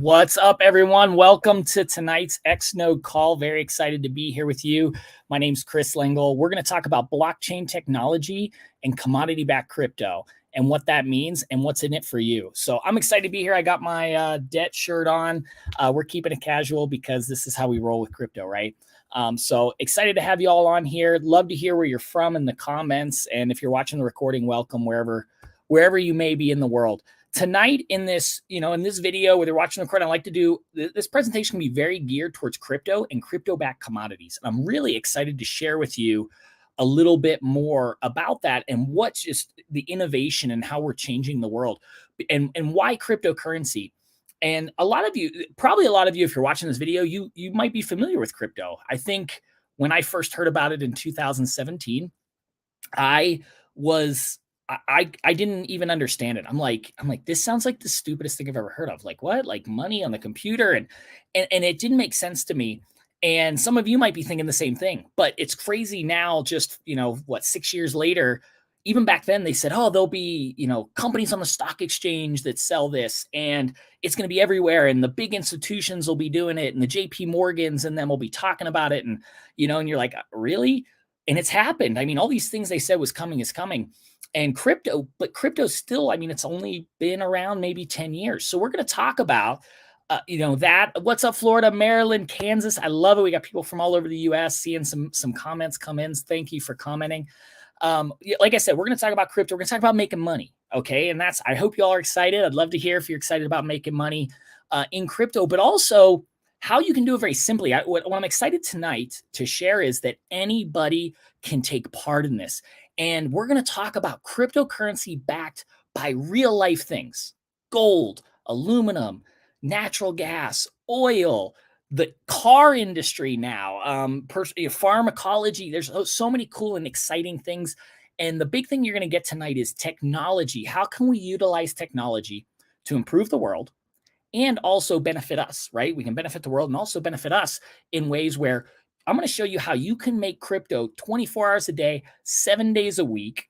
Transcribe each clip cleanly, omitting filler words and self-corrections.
What's up, everyone? Welcome to tonight's XNode call. Very excited to be here with you. My name's Chris Lingle. We're going to talk about blockchain technology and commodity-backed crypto and what that means and what's in it for you. So I'm excited to be here. I got my debt shirt on. We're keeping it casual because this is how we roll with crypto, right? So excited to have you all on here. Love to hear where you're from in the comments. And if you're watching the recording, welcome wherever you may be in the world. Tonight in this video, whether you're watching the recording, I like to do this presentation can be very geared towards crypto and crypto-backed commodities. And I'm really excited to share with you a little bit more about that and what's just the innovation and how we're changing the world and why cryptocurrency. And a lot of you, if you're watching this video, you might be familiar with crypto. I think when I first heard about it in 2017, I didn't even understand it. I'm like, this sounds like the stupidest thing I've ever heard of. Like what? Like money on the computer? And it didn't make sense to me. And some of you might be thinking the same thing, but it's crazy now, just, 6 years later, even back then they said, oh, there'll be, companies on the stock exchange that sell this and it's going to be everywhere. And the big institutions will be doing it and the JP Morgans and them will be talking about it. And, and you're like, really? And it's happened. I mean, all these things they said was coming is coming. And crypto still, it's only been around maybe 10 years. So we're going to talk about, that. What's up, Florida, Maryland, Kansas? I love it. We got people from all over the U.S. seeing some comments come in. Thank you for commenting. Like I said, we're going to talk about crypto. We're going to talk about making money. Okay. And I hope you all are excited. I'd love to hear if you're excited about making money in crypto, but also how you can do it very simply. What I'm excited tonight to share is that anybody can take part in this. And we're going to talk about cryptocurrency backed by real life things: gold, aluminum, natural gas, oil, the car industry now, pharmacology. There's so many cool and exciting things. And the big thing you're going to get tonight is technology. How can we utilize technology to improve the world and also benefit us, right? We can benefit the world and also benefit us in ways where I'm going to show you how you can make crypto 24 hours a day, 7 days a week,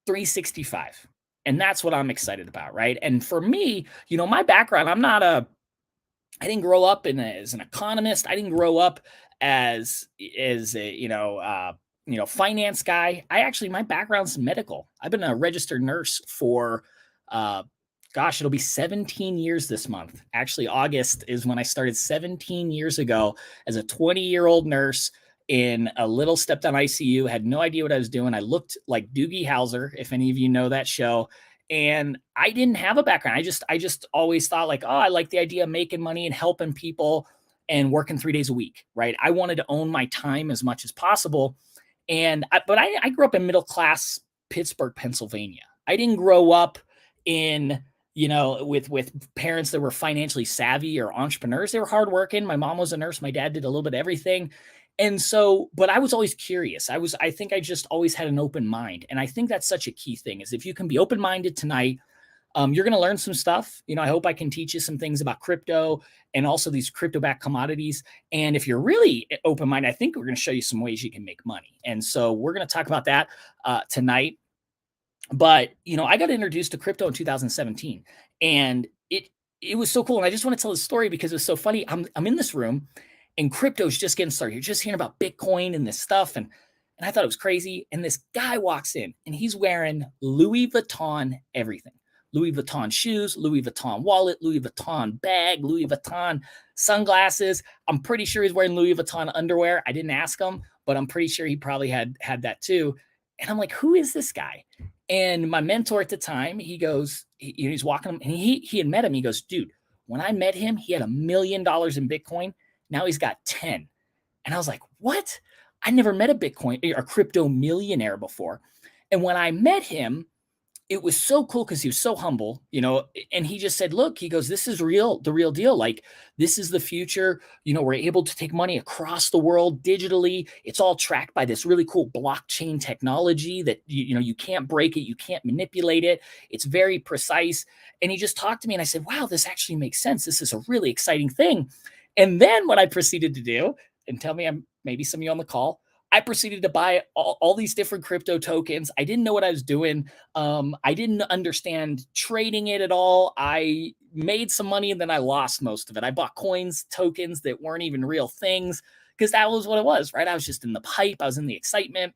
365. And that's what I'm excited about, right? And for me, my background, I didn't grow up as an economist. I didn't grow up as a, finance guy. My background's medical. I've been a registered nurse for, it'll be 17 years this month. Actually, August is when I started 17 years ago as a 20-year-old nurse in a little step-down ICU. Had no idea what I was doing. I looked like Doogie Howser, if any of you know that show. And I didn't have a background. I just always thought like, oh, I like the idea of making money and helping people and working 3 days a week, right? I wanted to own my time as much as possible. But I grew up in middle-class Pittsburgh, Pennsylvania. I didn't grow up in with parents that were financially savvy or entrepreneurs. They were hardworking. My mom was a nurse. My dad did a little bit of everything. And so, but I was always curious. I think I just always had an open mind. And I think that's such a key thing is if you can be open-minded tonight, you're going to learn some stuff. I hope I can teach you some things about crypto and also these crypto-backed commodities. And if you're really open-minded, I think we're going to show you some ways you can make money. And so we're going to talk about that tonight. But, I got introduced to crypto in 2017 and it was so cool. And I just want to tell the story because it's so funny. I'm in this room and crypto is just getting started. You're just hearing about Bitcoin and this stuff. And I thought it was crazy. And this guy walks in and he's wearing Louis Vuitton, everything. Louis Vuitton shoes, Louis Vuitton wallet, Louis Vuitton bag, Louis Vuitton sunglasses. I'm pretty sure he's wearing Louis Vuitton underwear. I didn't ask him, but I'm pretty sure he probably had that too. And I'm like, who is this guy? And my mentor at the time, he goes, he's walking, and he had met him. He goes, dude, when I met him, he had $1 million in Bitcoin. Now he's got 10. And I was like, what? I never met a Bitcoin or crypto millionaire before. And when I met him, it was so cool because he was so humble, and he just said, look, he goes, this is the real deal. Like, this is the future. We're able to take money across the world digitally. It's all tracked by this really cool blockchain technology that, you can't break it. You can't manipulate it. It's very precise. And he just talked to me and I said, wow, this actually makes sense. This is a really exciting thing. And then what I proceeded to do, and tell me, maybe some of you on the call I proceeded to buy all these different crypto tokens. I didn't know what I was doing. I didn't understand trading it at all. I made some money and then I lost most of it. I bought coins, tokens that weren't even real things because that was what it was, right? I was just in the hype. I was in the excitement,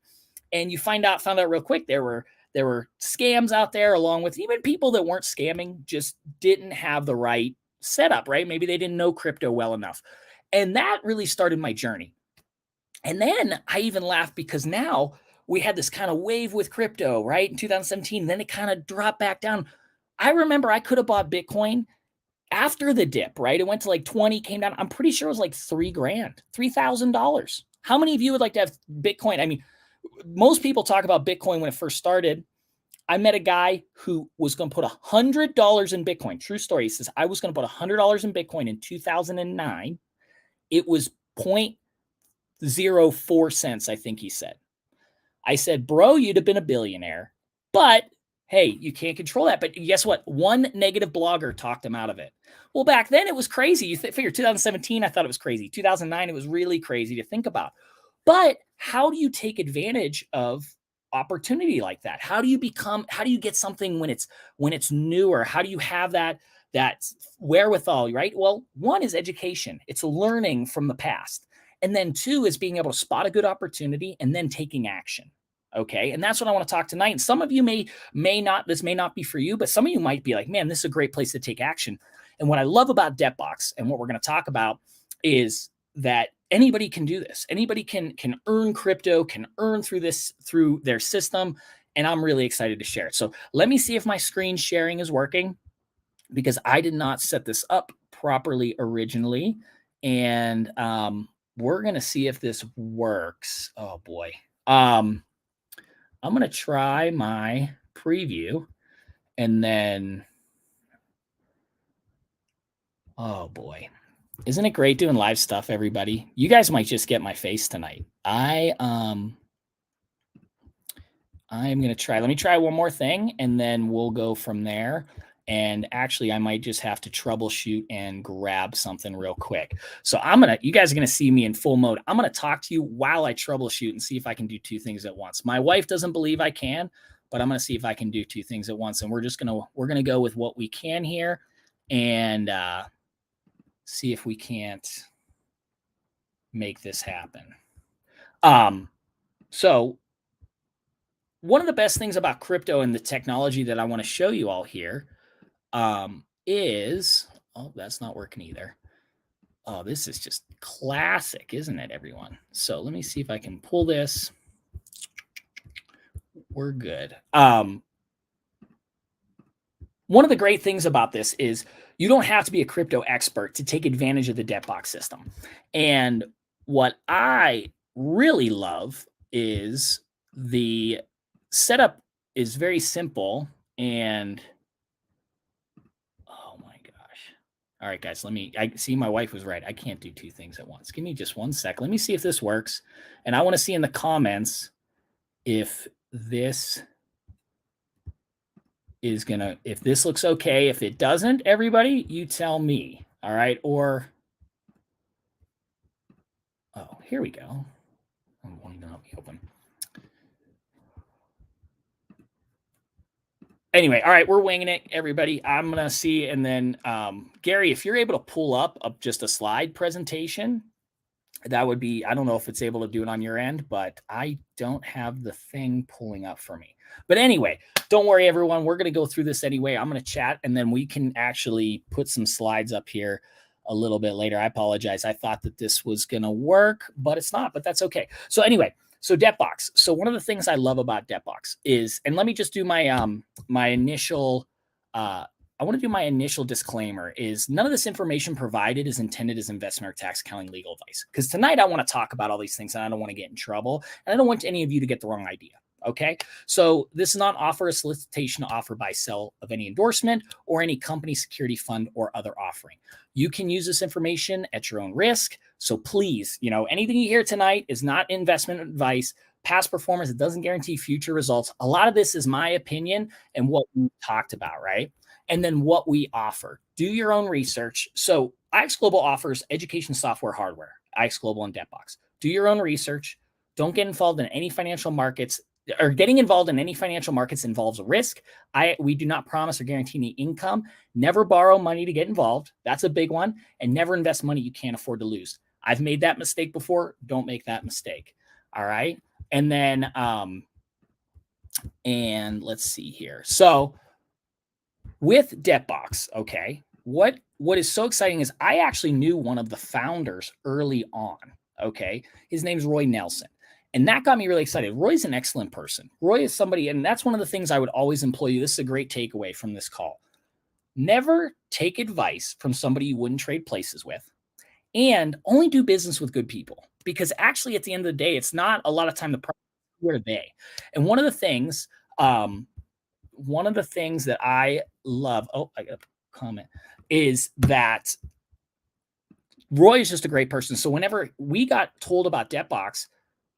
and you found out real quick there were scams out there, along with even people that weren't scamming, just didn't have the right setup, right? Maybe they didn't know crypto well enough, and that really started my journey. And then I even laughed because now we had this kind of wave with crypto, right? In 2017, then it kind of dropped back down. I remember I could have bought Bitcoin after the dip, right? It went to like 20, came down. I'm pretty sure it was like 3 grand, $3,000. How many of you would like to have Bitcoin? I mean, most people talk about Bitcoin when it first started. I met a guy who was going to put $100 in Bitcoin. True story. He says, I was going to put $100 in Bitcoin in 2009. It was 0.04 cents, I think he said. I said, bro, you'd have been a billionaire. But hey, you can't control that. But guess what? One negative blogger talked him out of it. Well, back then it was crazy. You figure 2017, I thought it was crazy. 2009, it was really crazy to think about. But how do you take advantage of opportunity like that? How do you get something when it's newer? How do you have that wherewithal, right? Well, one is education. It's learning from the past. And then two is being able to spot a good opportunity and then taking action. Okay. And that's what I want to talk tonight. And some of you may not, this may not be for you, but some of you might be like, man, this is a great place to take action. And what I love about Jetbox and what we're going to talk about is that anybody can do this. Anybody can earn crypto, can earn through their system. And I'm really excited to share it. So let me see if my screen sharing is working, because I did not set this up properly originally. And we're going to see if this works. Oh boy. I'm going to try my preview and then, oh boy. Isn't it great doing live stuff, everybody? You guys might just get my face tonight. I'm going to try. Let me try one more thing and then we'll go from there. And actually, I might just have to troubleshoot and grab something real quick. So you guys are going to see me in full mode. I'm going to talk to you while I troubleshoot and see if I can do two things at once. My wife doesn't believe I can, but I'm going to see if I can do two things at once. And we're going to go with what we can here and see if we can't make this happen. So one of the best things about crypto and the technology that I want to show you all here is, oh, that's not working either. Oh, this is just classic, isn't it, everyone? So let me see if I can pull this. We're good. One of the great things about this is you don't have to be a crypto expert to take advantage of the Jetbox system. And what I really love is the setup is very simple. And oh my gosh. All right, guys, I see my wife was right. I can't do two things at once. Give me just 1 sec. Let me see if this works. And I want to see in the comments if this if this looks okay. If it doesn't, everybody, you tell me. All right. Or, oh, here we go. I won't even let me open. Anyway, all right, we're winging it, everybody. I'm going to see. And then, Gary, if you're able to pull up just a slide presentation, that would be, I don't know if it's able to do it on your end, but I don't have the thing pulling up for me. But anyway, don't worry, everyone. We're going to go through this anyway. I'm going to chat, and then we can actually put some slides up here a little bit later. I apologize. I thought that this was going to work, but it's not, but that's okay. So anyway, so Jetbox. So one of the things I love about Jetbox is, and let me just do my my initial I want to do my initial disclaimer is none of this information provided is intended as investment or tax accounting legal advice. Because tonight I want to talk about all these things and I don't want to get in trouble. And I don't want any of you to get the wrong idea. Okay. So this is not offer a solicitation to offer, buy, sell of any endorsement or any company, security, fund, or other offering. You can use this information at your own risk. So please, anything you hear tonight is not investment advice. Past performance, it doesn't guarantee future results. A lot of this is my opinion and what we talked about, right? And then what we offer. Do your own research. So IX Global offers education software hardware, IX Global and Jetbox. Do your own research. Don't get involved in any financial markets, or getting involved in any financial markets involves a risk. We do not promise or guarantee any income. Never borrow money to get involved. That's a big one. And never invest money you can't afford to lose. I've made that mistake before. Don't make that mistake. All right. And then, and let's see here. So with Jetbox, okay, what is so exciting is I actually knew one of the founders early on. Okay. His name's Roy Nelson. And that got me really excited. Roy's an excellent person. Roy is somebody, and that's one of the things I would always employ you. This is a great takeaway from this call. Never take advice from somebody you wouldn't trade places with, and only do business with good people. Because actually, at the end of the day, it's not a lot of time the problem. Who are they? And one of the things that I love, I got a comment, is that Roy is just a great person. So whenever we got told about Jetbox,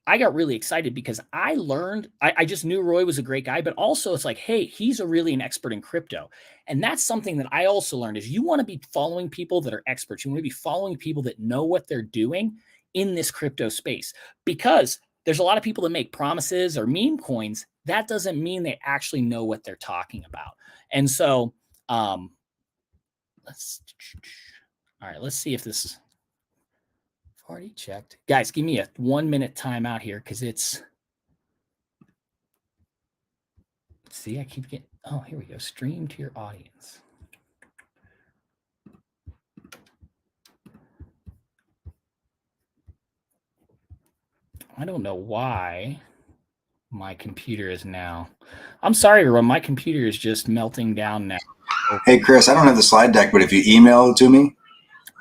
I got really excited because I learned, I just knew Roy was a great guy, but also it's like, hey, he's really an expert in crypto. And that's something that I also learned is you want to be following people that are experts. You want to be following people that know what they're doing in this crypto space, because there's a lot of people that make promises or meme coins. That doesn't mean they actually know what they're talking about. And so let's see if this already checked. Guys, give me a 1 minute timeout here because it's, see, I keep getting, oh, here we go. Stream to your audience. I don't know why my computer is now, I'm sorry, everyone. My computer is just melting down now. Hey, Chris, I don't have the slide deck, but if you email it to me,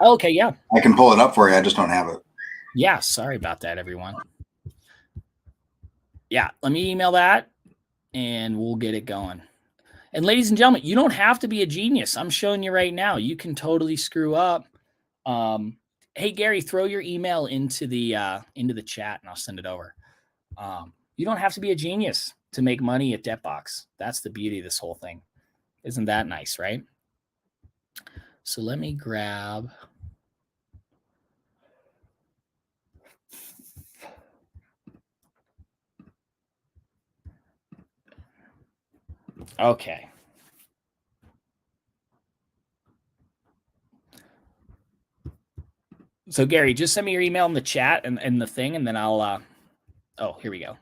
okay, yeah, I can pull it up for you. I just don't have it. Yeah, sorry about that, everyone. Yeah, let me email that and we'll get it going. And ladies and gentlemen, you don't have to be a genius. I'm showing you right now. You can totally screw up. Hey, Gary, throw your email into the chat and I'll send it over. You don't have to be a genius to make money at Jetbox. That's the beauty of this whole thing. Isn't that nice, right? So let me grab. Okay. So Gary, just send me your email in the chat and the thing, and then I'll, oh, here we go.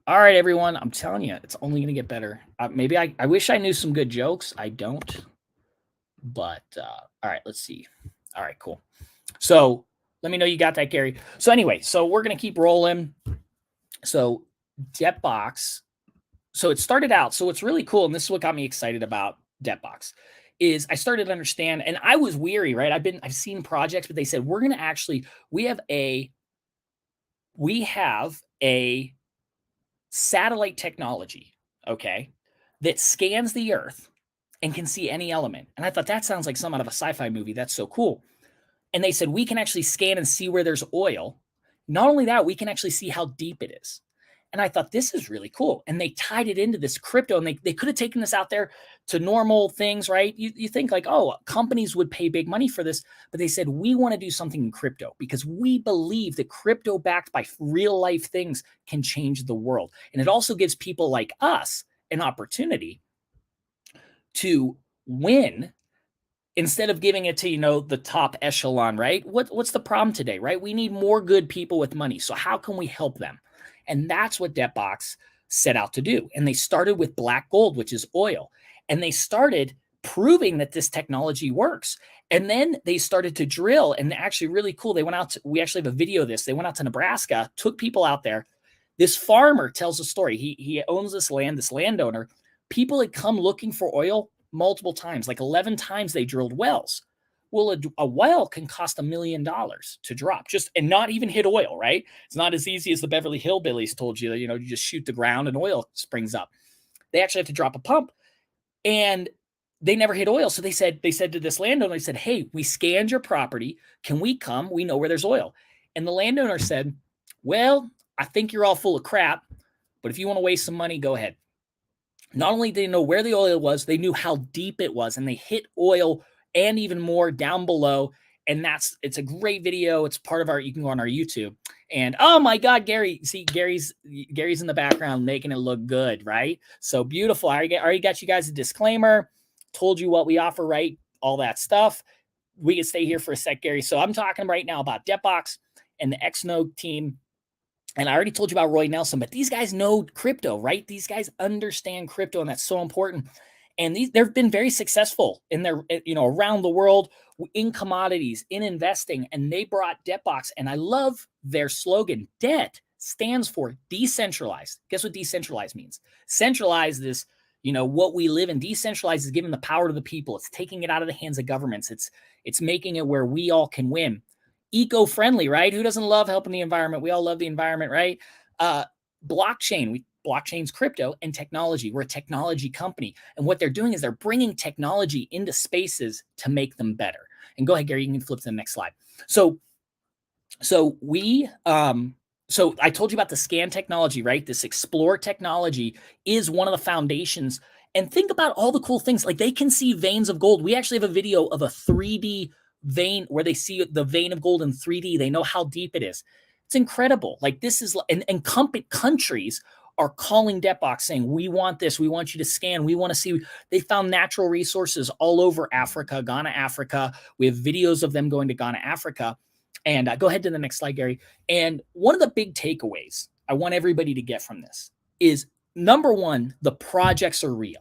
All right, everyone. I'm telling you, it's only going to get better. Maybe I wish I knew some good jokes. I don't. But all right, let's see. All right, cool. So let me know you got that, Gary. So anyway, so we're going to keep rolling. So Jetbox. So it started out. So what's really cool, and this is what got me excited about Jetbox, is I started to understand, and I was weary, right? I've seen projects, but they said we're going to actually, we have a satellite technology, okay, that scans the earth and can see any element. And I thought that sounds like some out of a sci-fi movie. That's so cool. And they said we can actually scan and see where there's oil. Not only that, we can actually see how deep it is. And I thought this is really cool. And they tied it into this crypto, and they could have taken this out there to normal things, right? You think like, oh, companies would pay big money for this, but they said, we want to do something in crypto because we believe that crypto backed by real life things can change the world. And it also gives people like us an opportunity to win instead of giving it to, the top echelon, right? What's the problem today, right? We need more good people with money. So how can we help them? And that's what Jetbox set out to do. And they started with black gold, which is oil. And they started proving that this technology works. And then they started to drill, and actually really cool. They went out we actually have a video of this. They went out to Nebraska, took people out there. This farmer tells a story. He owns this land, this landowner. People had come looking for oil multiple times, like 11 times they drilled wells. Well, a well can cost $1 million to drop, and not even hit oil, right? It's not as easy as the Beverly Hillbillies told you, you just shoot the ground and oil springs up. They actually have to drop a pump, and they never hit oil. So they said to this landowner, they said, hey, we scanned your property. Can we come? We know where there's oil. And the landowner said, well, I think you're all full of crap, but if you want to waste some money, go ahead. Not only did they know where the oil was, they knew how deep it was, and they hit oil and even more down below. And it's a great video. It's part of you can go on our YouTube. And oh my God, Gary, see Gary's in the background making it look good, right? So beautiful. I already got you guys a disclaimer, told you what we offer, right? All that stuff. We can stay here for a sec, Gary. So I'm talking right now about Jetbox and the XNode team. And I already told you about Roy Nelson, but these guys know crypto, right? These guys understand crypto, and that's so important. And they've been very successful in their, around the world in commodities, in investing, and they brought Jetbox. And I love their slogan. DET stands for decentralized. Guess what decentralized means? Centralized is, what we live in. Decentralized is giving the power to the people. It's taking it out of the hands of governments. It's making it where we all can win. Eco-friendly, right? Who doesn't love helping the environment? We all love the environment, right? Blockchain's crypto and technology. We're a technology company. And what they're doing is they're bringing technology into spaces to make them better. And go ahead, Gary, you can flip to the next slide. So I told you about the scan technology, right? This explore technology is one of the foundations. And think about all the cool things. Like they can see veins of gold. We actually have a video of a 3D vein where they see the vein of gold in 3D. They know how deep it is. It's incredible. Like this is, and countries are calling Jetbox saying, we want this. We want you to scan. We want to see. They found natural resources all over Africa, Ghana, Africa. We have videos of them going to Ghana, Africa. And go ahead to the next slide, Gary. And one of the big takeaways I want everybody to get from this is, number one, the projects are real.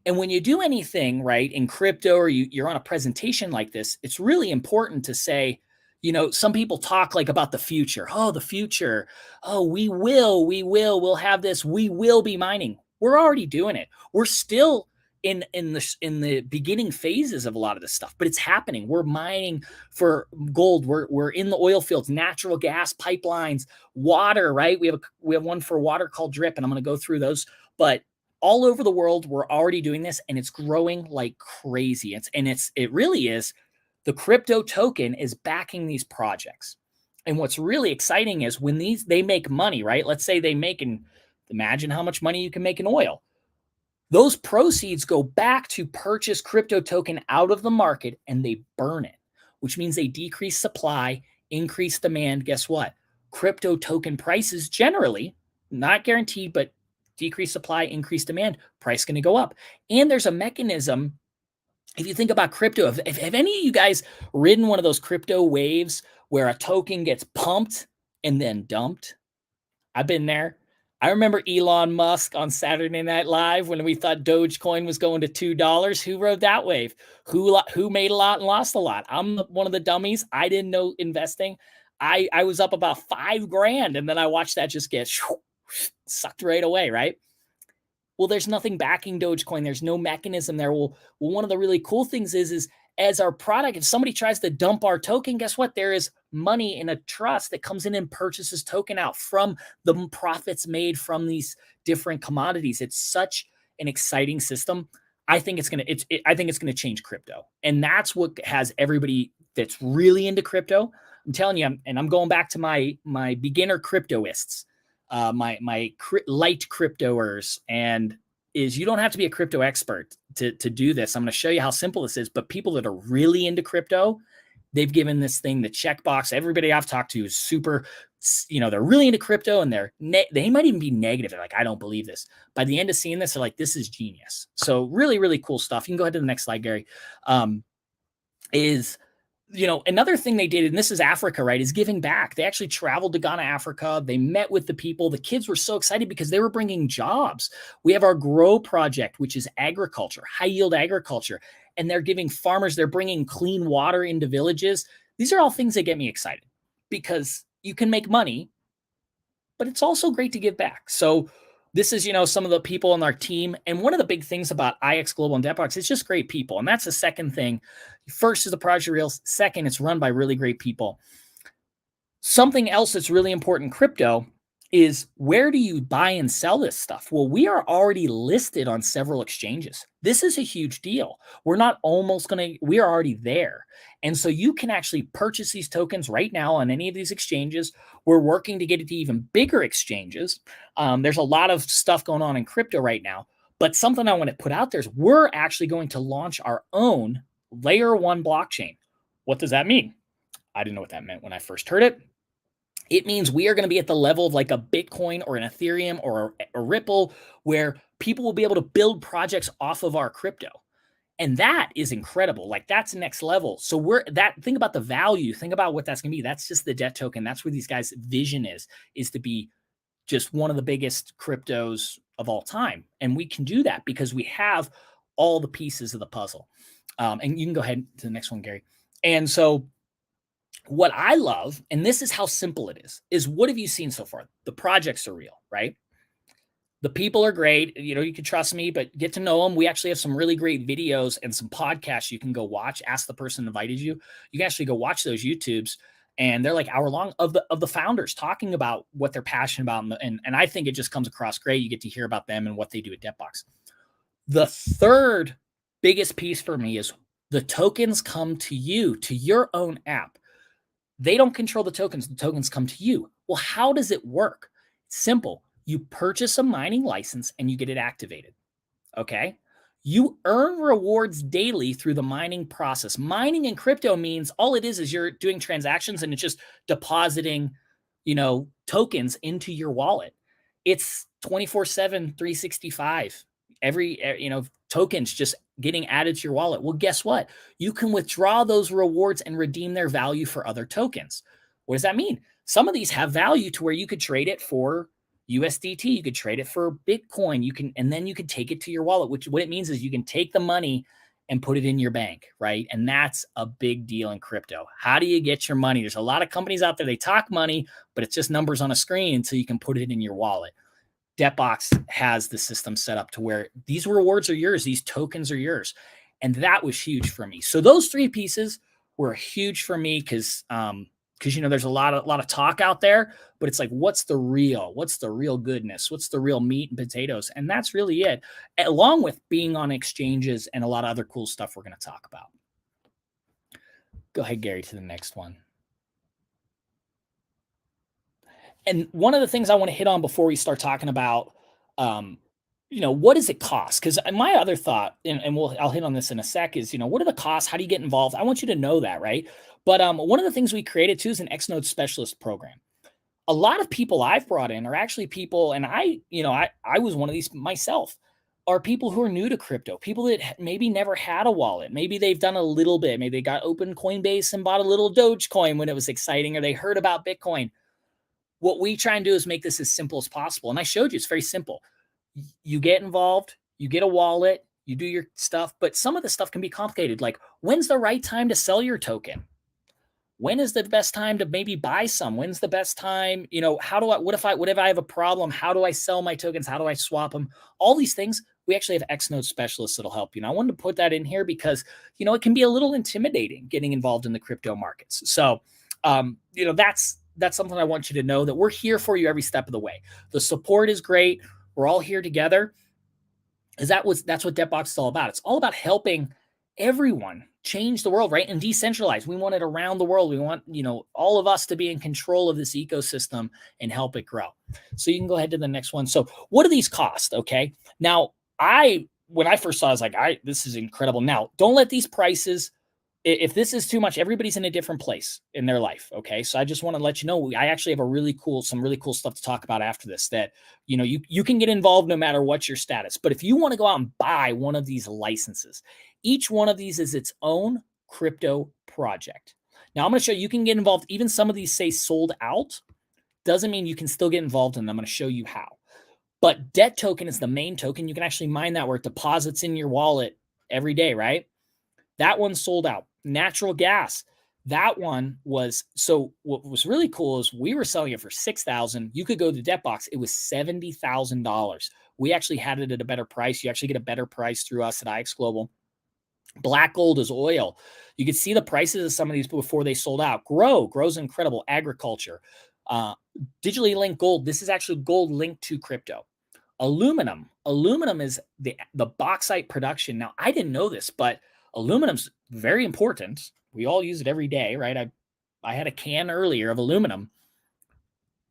And when you do anything, right, in crypto or you're on a presentation like this, it's really important to say, some people talk like about the future. Oh, the future. Oh, we'll have this. We will be mining. We're already doing it. We're still in the beginning phases of a lot of this stuff, but it's happening. We're mining for gold. We're in the oil fields, natural gas pipelines, water, right? We have one for water called Drip, and I'm going to go through those. But all over the world, we're already doing this, and it's growing like crazy. It really is. The crypto token is backing these projects. And what's really exciting is when they make money, right? Let's say they make, and imagine how much money you can make in oil. Those proceeds go back to purchase crypto token out of the market, and they burn it, which means they decrease supply, increase demand. Guess what? Crypto token prices generally, not guaranteed, but decrease supply, increase demand, price going to go up. And there's a mechanism. If you think about crypto, have any of you guys ridden one of those crypto waves where a token gets pumped and then dumped? I've been there. I remember Elon Musk on Saturday Night Live when we thought Dogecoin was going to $2. Who rode that wave? Who made a lot and lost a lot? I'm one of the dummies. I didn't know investing. I was up about $5,000, and then I watched that just get sucked right away, right? Well, there's nothing backing Dogecoin. There's no mechanism there. Well, one of the really cool things is as our product, if somebody tries to dump our token, guess what? There is money in a trust that comes in and purchases token out from the profits made from these different commodities. It's such an exciting system. I think it's gonna change crypto, and that's what has everybody that's really into crypto. I'm telling you, I'm going back to my beginner cryptoists. My light cryptoers, and is you don't have to be a crypto expert to do this. I'm going to show you how simple this is, but people that are really into crypto, they've given this thing the checkbox. Everybody I've talked to is super, they're really into crypto, and they might even be negative. They're like, I don't believe this. By the end of seeing this, they're like, this is genius. So really, really cool stuff. You can go ahead to the next slide, Gary. Another thing they did, and this is Africa, right, is giving back. They actually traveled to Ghana, Africa. They met with the people. The kids were so excited because they were bringing jobs. We have our Grow project, which is agriculture, high yield agriculture, and they're giving farmers, they're bringing clean water into villages. These are all things that get me excited because you can make money, but it's also great to give back. So this is, some of the people on our team. And one of the big things about IX Global and Jetbox is just great people. And that's the second thing. First is the project reels. Second, it's run by really great people. Something else that's really important in crypto is, where do you buy and sell this stuff? Well, we are already listed on several exchanges. This is a huge deal. We are already there. And so you can actually purchase these tokens right now on any of these exchanges. We're working to get it to even bigger exchanges. There's a lot of stuff going on in crypto right now, but something I want to put out there is we're actually going to launch our own layer 1 blockchain. What does that mean? I didn't know what that meant when I first heard it. It means we are going to be at the level of like a Bitcoin or an Ethereum or a Ripple, where people will be able to build projects off of our crypto. And that is incredible. Like, that's next level. So think about the value, think about what that's going to be. That's just the debt token. That's where these guys' vision is to be just one of the biggest cryptos of all time. And we can do that because we have all the pieces of the puzzle. And you can go ahead to the next one, Gary. And so what I love, and this is how simple it is what have you seen so far? The projects are real, right? The people are great. You can trust me, but get to know them. We actually have some really great videos and some podcasts you can go watch. Ask the person who invited you. You can actually go watch those YouTubes, and they're like hour long of the founders talking about what they're passionate about. And I think it just comes across great. You get to hear about them and what they do at Jetbox. The third biggest piece for me is the tokens come to you, to your own app. They don't control the tokens come to you. Well, how does it work? It's simple. You purchase a mining license and you get it activated. Okay. You earn rewards daily through the mining process. Mining in crypto means all it is you're doing transactions and it's just depositing, tokens into your wallet. It's 24/7, 365. Tokens just getting added to your wallet. Well, guess what? You can withdraw those rewards and redeem their value for other tokens. What does that mean? Some of these have value to where you could trade it for USDT, you could trade it for Bitcoin, and then you could take it to your wallet, which what it means is you can take the money and put it in your bank, right? And that's a big deal in crypto. How do you get your money? There's a lot of companies out there, they talk money, but it's just numbers on a screen until you can put it in your wallet. Jetbox has the system set up to where these rewards are yours, these tokens are yours. And that was huge for me. So those three pieces were huge for me because there's a lot of talk out there, but it's like, what's the real goodness? What's the real meat and potatoes? And that's really it, along with being on exchanges and a lot of other cool stuff we're going to talk about. Go ahead, Gary, to the next one. And one of the things I want to hit on before we start talking about, what does it cost? Because my other thought, and I'll hit on this in a sec, is, what are the costs? How do you get involved? I want you to know that, right? But one of the things we created too is an XNode Specialist program. A lot of people I've brought in are actually people, and I was one of these myself, are people who are new to crypto, people that maybe never had a wallet. Maybe they've done a little bit. Maybe they got open Coinbase and bought a little Dogecoin when it was exciting, or they heard about Bitcoin. What we try and do is make this as simple as possible. And I showed you, it's very simple. You get involved, you get a wallet, you do your stuff, but some of the stuff can be complicated. Like, when's the right time to sell your token? When is the best time to maybe buy some? When's the best time? What if I have a problem? How do I sell my tokens? How do I swap them? All these things, we actually have XNode Specialists that'll help you. And I wanted to put that in here because, it can be a little intimidating getting involved in the crypto markets. So, that's something I want you to know, that we're here for you every step of the way. The support is great. We're all here together. That's what Jetbox is all about. It's all about helping everyone change the world, right? And decentralize. We want it around the world. We want, all of us to be in control of this ecosystem and help it grow. So you can go ahead to the next one. So what do these cost? Okay. Now, when I first saw it, I was like, this is incredible. Now, don't let these prices, if this is too much, everybody's in a different place in their life. Okay. So I just want to let you know, I actually have some really cool stuff to talk about after this, that, you can get involved no matter what your status. But if you want to go out and buy one of these licenses, each one of these is its own crypto project. Now I'm going to show you can get involved. Even some of these say sold out. Doesn't mean you can still get involved in them. I'm going to show you how. But debt token is the main token. You can actually mine that where it deposits in your wallet every day, right? That one's sold out. Natural gas, that one was, so what was really cool is we were selling it for $6,000. You could go to Jetbox. It was $70,000. We actually had it at a better price. You actually get a better price through us at IX Global. Black gold is oil. You can see the prices of some of these before they sold out. Grows incredible. Agriculture, digitally linked gold. This is actually gold linked to crypto. Aluminum is the bauxite production. Now, I didn't know this, but aluminum's very important. We all use it every day, right? I had a can earlier of aluminum.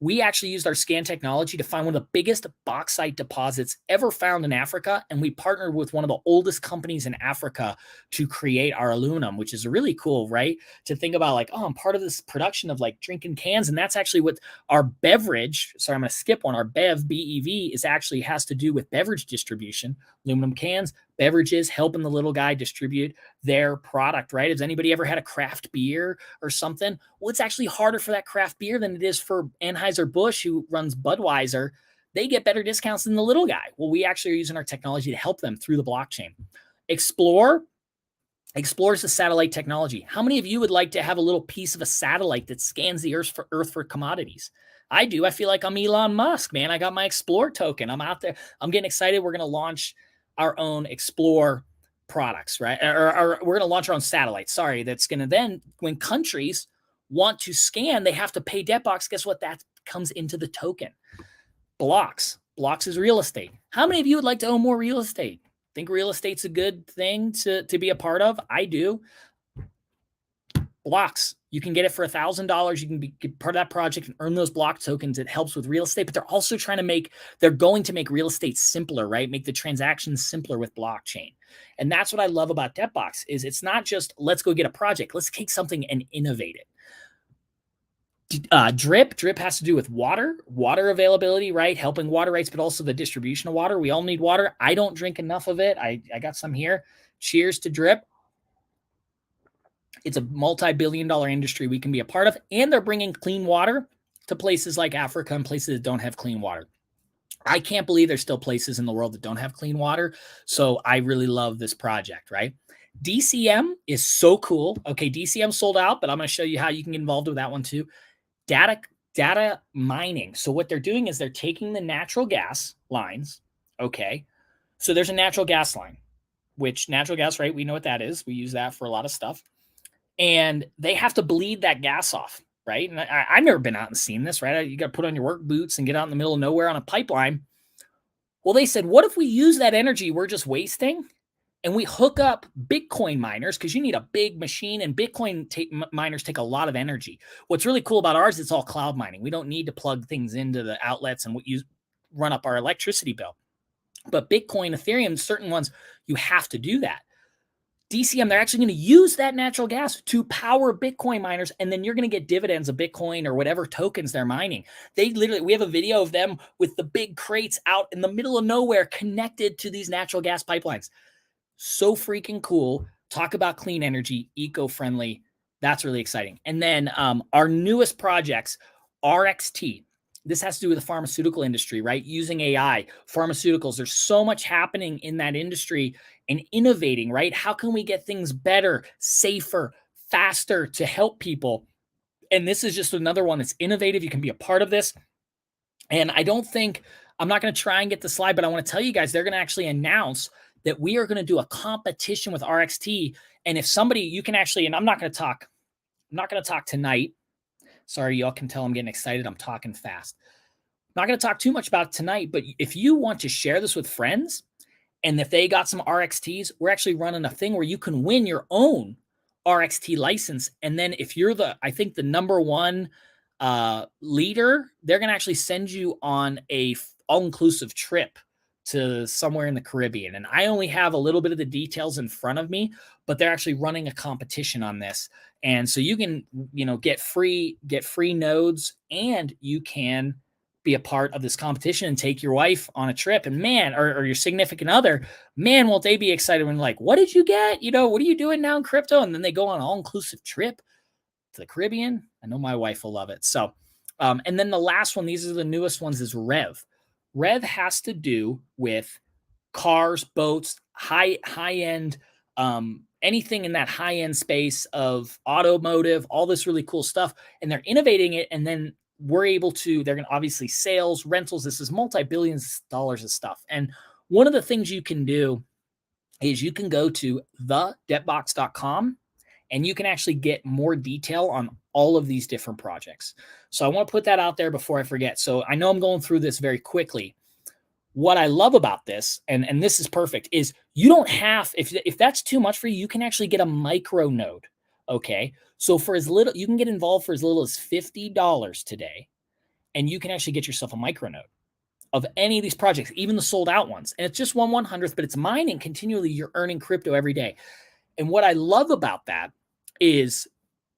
We actually used our scan technology to find one of the biggest bauxite deposits ever found in Africa. And we partnered with one of the oldest companies in Africa to create our aluminum, which is really cool, right? To think about like, oh, I'm part of this production of like drinking cans. And that's actually what our beverage, sorry, I'm going to skip one. Our BEV is actually has to do with beverage distribution, aluminum cans, beverages, helping the little guy distribute their product, right? Has anybody ever had a craft beer or something? Well, it's actually harder for that craft beer than it is for Anheuser-Busch, who runs Budweiser. They get better discounts than the little guy. Well, we actually are using our technology to help them through the blockchain. Explore explores the satellite technology. How many of you would like to have a little piece of a satellite that scans the Earth for commodities? I do. I feel like I'm Elon Musk, man. I got my Explore token. I'm out there. I'm getting excited. We're going to launch our own Explore products, right? Or we're going to launch our own satellite. Sorry, that's going to then, when countries want to scan, they have to pay Jetbox. Guess what? That comes into the token. Blocks. Blocks is real estate. How many of you would like to own more real estate? Think real estate's a good thing to be a part of? I do. Blocks. You can get it for $1,000. You can be part of that project and earn those block tokens. It helps with real estate, but they're also they're going to make real estate simpler, right? Make the transactions simpler with blockchain. And that's what I love about Jetbox is it's not just let's go get a project. Let's take something and innovate it. Drip has to do with water availability, right? Helping water rights, but also the distribution of water. We all need water. I don't drink enough of it. I got some here. Cheers to Drip. It's a multi-billion-dollar industry we can be a part of, and they're bringing clean water to places like Africa and places that don't have clean water. I can't believe there's still places in the world that don't have clean water. So I really love this project, right? DCM is so cool. Okay, DCM sold out, but I'm going to show you how you can get involved with that one too. Data mining. So what they're doing is they're taking the natural gas lines. Okay. So there's a natural gas line, which natural gas, right? We know what that is. We use that for a lot of stuff. And they have to bleed that gas off, right? And I've never been out and seen this, right? You got to put on your work boots and get out in the middle of nowhere on a pipeline. Well, they said, what if we use that energy we're just wasting and we hook up Bitcoin miners, because you need a big machine, and Bitcoin miners take a lot of energy. What's really cool about ours, it's all cloud mining. We don't need to plug things into the outlets and run up our electricity bill. But Bitcoin, Ethereum, certain ones, you have to do that. DCM, they're actually going to use that natural gas to power Bitcoin miners, and then you're going to get dividends of Bitcoin or whatever tokens they're mining. We have a video of them with the big crates out in the middle of nowhere connected to these natural gas pipelines. So freaking cool. Talk about clean energy, eco-friendly. That's really exciting. And then our newest projects, RXT. This has to do with the pharmaceutical industry, right? Using AI, pharmaceuticals. There's so much happening in that industry and innovating, right? How can we get things better, safer, faster to help people? And this is just another one that's innovative. You can be a part of this. And I'm not going to try and get the slide, but I want to tell you guys, they're going to actually announce that we are going to do a competition with RXT. And if somebody, you can actually, and I'm not going to talk tonight. Sorry, y'all can tell I'm getting excited. I'm talking fast. I'm not going to talk too much about it tonight, but if you want to share this with friends, and if they got some RXTs, we're actually running a thing where you can win your own RXT license. And then if you're I think the number one leader, they're going to actually send you on a all-inclusive trip to somewhere in the Caribbean. And I only have a little bit of the details in front of me, but they're actually running a competition on this. And so you can, get free nodes, and you can be a part of this competition and take your wife on a trip. And man, or your significant other, man, won't they be excited when like, what did you get? What are you doing now in crypto? And then they go on an all-inclusive trip to the Caribbean. I know my wife will love it. So, and then the last one, these are the newest ones, is Rev. Rev has to do with cars, boats, high-end, anything in that high-end space of automotive, all this really cool stuff. And they're innovating it. And then they're going to obviously sales, rentals. This is multi-billions of dollars of stuff. And one of the things you can do is you can go to thejetbox.com and you can actually get more detail on all of these different projects. So I want to put that out there before I forget. So I know I'm going through this very quickly. What I love about this, and this is perfect, is you don't have, if that's too much for you, you can actually get a micro node. Okay. So you can get involved for as little as $50 today. and you can actually get yourself a micronode of any of these projects, even the sold out ones. And it's just 1/100th, but it's mining continually. You're earning crypto every day. And what I love about that is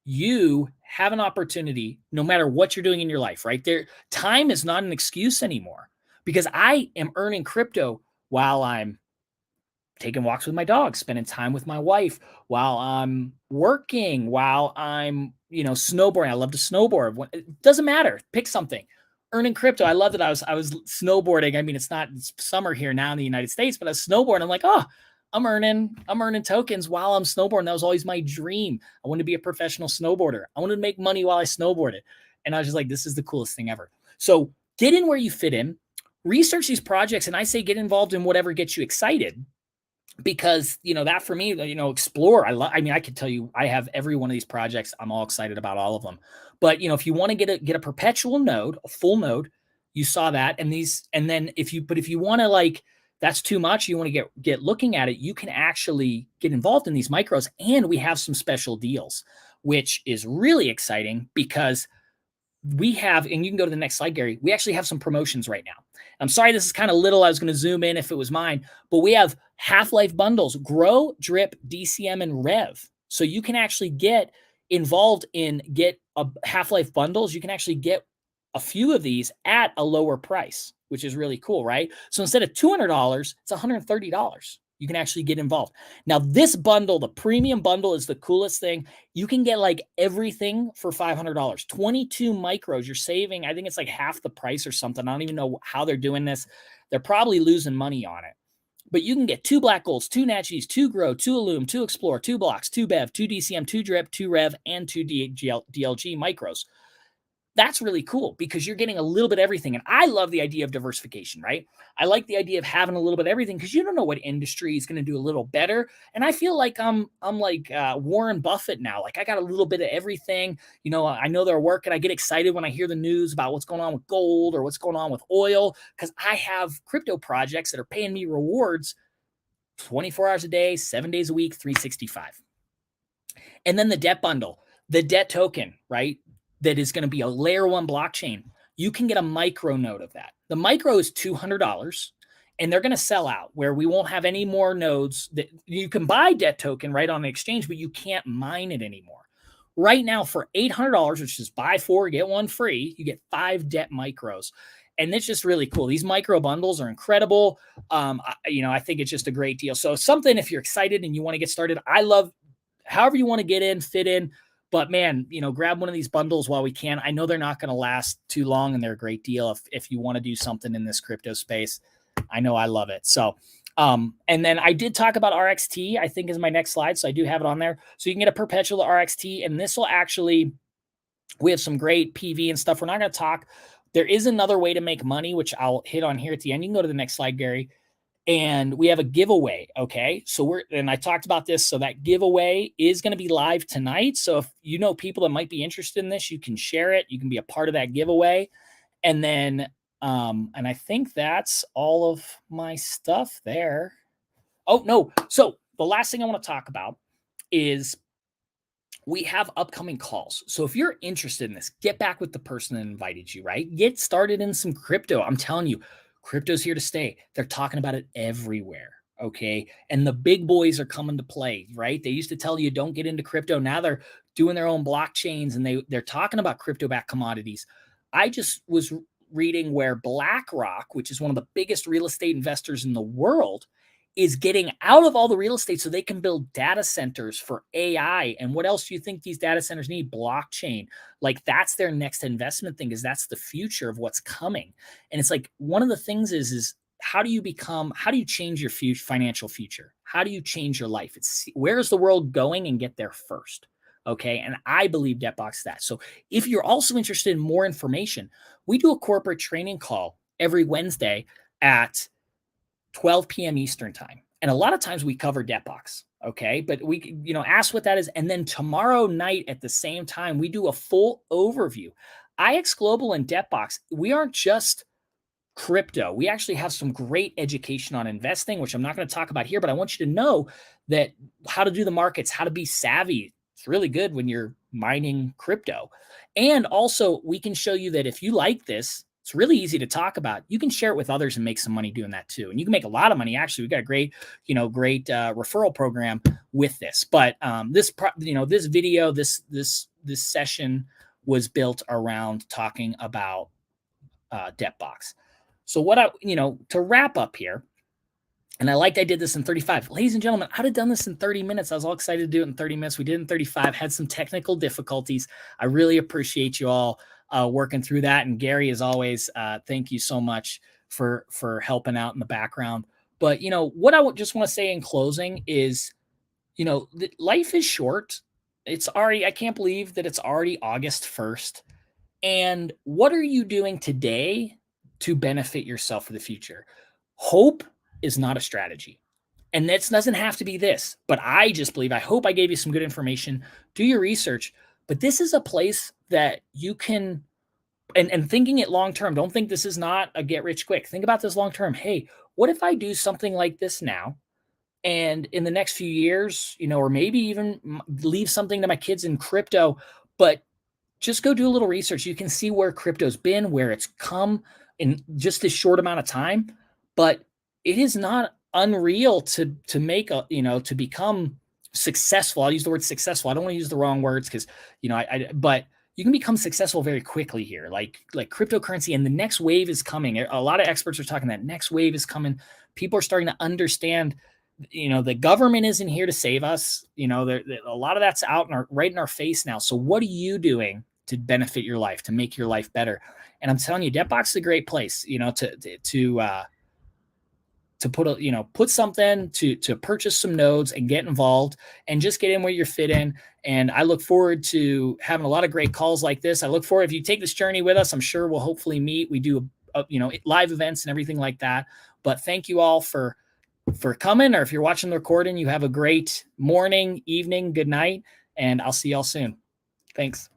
you have an opportunity no matter what you're doing in your life, right? There, time is not an excuse anymore because I am earning crypto while I'm taking walks with my dog, spending time with my wife, while I'm working, while I'm, snowboarding. I love to snowboard. It doesn't matter. Pick something. Earning crypto. I love that I was snowboarding. I mean, it's summer here now in the United States, but I was snowboarding. I'm like, oh, I'm earning tokens while I'm snowboarding. That was always my dream. I wanted to be a professional snowboarder. I wanted to make money while I snowboarded. And I was just like, this is the coolest thing ever. So get in where you fit in, research these projects, and I say get involved in whatever gets you excited because that for me, explore. I mean, I could tell you I have every one of these projects. I'm all excited about all of them. But if you want to get a perpetual node, a full node, you saw that. And then if you want to, like, that's too much, you want to get looking at it, you can actually get involved in these micros. And we have some special deals, which is really exciting because we have, and you can go to the next slide, Gary, we actually have some promotions right now. I'm sorry, this is kind of little. I was going to zoom in if it was mine, but we have Half-Life bundles, Grow, Drip, DCM, and Rev. So you can actually get involved in get a Half-Life bundles. You can actually get a few of these at a lower price, which is really cool, right? So instead of $200, it's $130. You can actually get involved. Now, this bundle, the premium bundle, is the coolest thing. You can get like everything for $500. 22 micros. You're saving, I think it's like half the price or something. I don't even know how they're doing this. They're probably losing money on it. But you can get 2 black golds, 2 Natchies, 2 Grow, 2 Illum, 2 Explore, 2 Blocks, 2 Bev, 2 DCM, 2 Drip, 2 Rev, and 2 DLG micros. That's really cool because you're getting a little bit of everything. And I love the idea of diversification, right? I like the idea of having a little bit of everything because you don't know what industry is going to do a little better. And I feel like I'm like Warren Buffett now. Like I got a little bit of everything. I know they're working. I get excited when I hear the news about what's going on with gold or what's going on with oil because I have crypto projects that are paying me rewards 24 hours a day, 7 days a week, 365. And then the debt bundle, the debt token, right? That is going to be a layer 1 blockchain. You can get a micro node of that. The micro is $200 and they're going to sell out where we won't have any more nodes that you can buy debt token right on the exchange, but you can't mine it anymore. Right now for $800, which is buy 4, get 1 free, you get 5 debt micros. And it's just really cool. These micro bundles are incredible. I think it's just a great deal. So something, if you're excited and you want to get started, I love however you want to get in, fit in. But man, grab one of these bundles while we can. I know they're not going to last too long and they're a great deal if you want to do something in this crypto space. I know I love it. So, and then I did talk about RXT, I think is my next slide. So I do have it on there. So you can get a perpetual RXT and this will actually, we have some great PV and stuff. We're not going to talk. There is another way to make money, which I'll hit on here at the end. You can go to the next slide, Gary. And we have a giveaway. Okay. So and I talked about this. So that giveaway is going to be live tonight. So if you know people that might be interested in this, you can share it. You can be a part of that giveaway. And then, and I think that's all of my stuff there. Oh, no. So the last thing I want to talk about is we have upcoming calls. So if you're interested in this, get back with the person that invited you, right? Get started in some crypto. I'm telling you, crypto's here to stay. They're talking about it everywhere. Okay. And the big boys are coming to play, right? They used to tell you don't get into crypto. Now they're doing their own blockchains and they're talking about crypto-backed commodities. I just was reading where BlackRock, which is one of the biggest real estate investors in the world, is getting out of all the real estate so they can build data centers for AI. And what else do you think these data centers need? Blockchain. Like that's their next investment thing, is that's the future of what's coming. And it's like one of the things is how do you change your financial future? How do you change your life? It's where's the world going and get there first. Okay. And I believe Jetbox that. So if you're also interested in more information, we do a corporate training call every Wednesday at 12 p.m. Eastern time. And a lot of times we cover Jetbox. Okay. But we, ask what that is. And then tomorrow night at the same time, we do a full overview. IX Global and Jetbox, we aren't just crypto. We actually have some great education on investing, which I'm not going to talk about here, but I want you to know that how to do the markets, how to be savvy, It's really good when you're mining crypto. And also, we can show you that if you like this, it's really easy to talk about. You can share it with others and make some money doing that too. And you can make a lot of money. Actually, we've got a great referral program with this. But this video, this session was built around talking about Jetbox. So to wrap up here, and I did this in 35. Ladies and gentlemen, I'd have done this in 30 minutes. I was all excited to do it in 30 minutes. We did it in 35, had some technical difficulties. I really appreciate you all working through that. And Gary, as always, thank you so much for helping out in the background. But, what I just want to say in closing is, life is short. I can't believe that it's already August 1st. And what are you doing today to benefit yourself for the future? Hope is not a strategy. And that doesn't have to be this, but I hope I gave you some good information. Do your research, but this is a place that you can, and thinking it long term, don't think this is not a get rich quick. Think about this long term. Hey, what if I do something like this now? And in the next few years, or maybe even leave something to my kids in crypto, but just go do a little research. You can see where crypto's been, where it's come in just this short amount of time. But it is not unreal to make to become successful. I'll use the word successful. I don't want to use the wrong words because, but you can become successful very quickly here, like cryptocurrency. And the next wave is coming. A lot of experts are talking that next wave is coming. People are starting to understand, the government isn't here to save us. A lot of that's out right in our face now. So what are you doing to benefit your life, to make your life better? And I'm telling you, Jetbox is a great place, to put something to purchase some nodes and get involved and just get in where you're fit in. And I look forward to having a lot of great calls like this. I look forward, if you take this journey with us, I'm sure we'll hopefully meet. We do, live events and everything like that. But thank you all for coming, or if you're watching the recording, you have a great morning, evening, good night, and I'll see y'all soon. Thanks.